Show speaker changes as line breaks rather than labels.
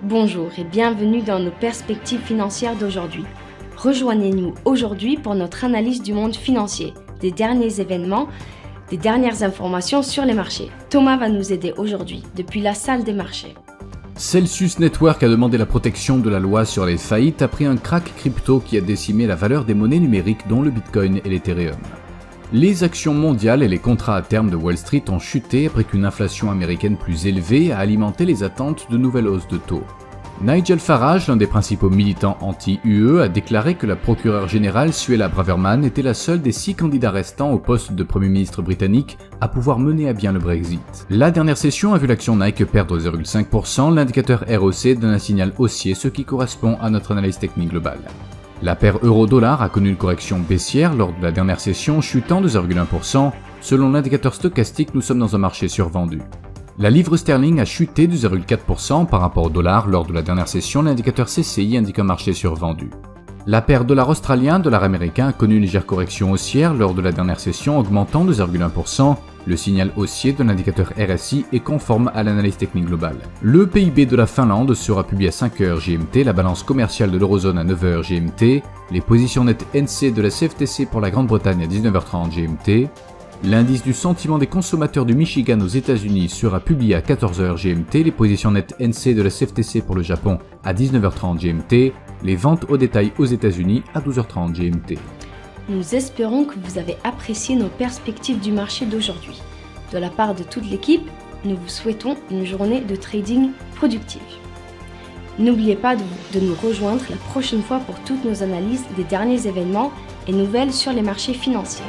Bonjour et bienvenue dans nos perspectives financières d'aujourd'hui. Rejoignez-nous aujourd'hui pour notre analyse du monde financier, des derniers événements, des dernières informations sur les marchés. Thomas va nous aider aujourd'hui depuis la salle des marchés.
Celsius Network a demandé la protection de la loi sur les faillites après un crack crypto qui a décimé la valeur des monnaies numériques dont le Bitcoin et l'Ethereum. Les actions mondiales et les contrats à terme de Wall Street ont chuté après qu'une inflation américaine plus élevée a alimenté les attentes de nouvelles hausses de taux. Nigel Farage, l'un des principaux militants anti-UE, a déclaré que la procureure générale Suella Braverman était la seule des 6 candidats restants au poste de Premier ministre britannique à pouvoir mener à bien le Brexit. La dernière session a vu l'action Nike perdre 0,5%, l'indicateur ROC donne un signal haussier, ce qui correspond à notre analyse technique globale. La paire euro-dollar a connu une correction baissière lors de la dernière session, chutant de 0,1%. Selon l'indicateur stochastique, nous sommes dans un marché survendu. La livre sterling a chuté de 0,4% par rapport au dollar lors de la dernière session, l'indicateur CCI indique un marché survendu. La paire dollar australien, dollar américain a connu une légère correction haussière lors de la dernière session, augmentant de 0,1%. Le signal haussier de l'indicateur RSI est conforme à l'analyse technique globale. Le PIB de la Finlande sera publié à 5h GMT, la balance commerciale de l'Eurozone à 9h GMT, les positions nettes NC de la CFTC pour la Grande-Bretagne à 19h30 GMT, l'indice du sentiment des consommateurs du Michigan aux États-Unis sera publié à 14h GMT, les positions nettes NC de la CFTC pour le Japon à 19h30 GMT, les ventes au détail aux États-Unis à 12h30 GMT.
Nous espérons que vous avez apprécié nos perspectives du marché d'aujourd'hui. De la part de toute l'équipe, nous vous souhaitons une journée de trading productive. N'oubliez pas de nous rejoindre la prochaine fois pour toutes nos analyses des derniers événements et nouvelles sur les marchés financiers.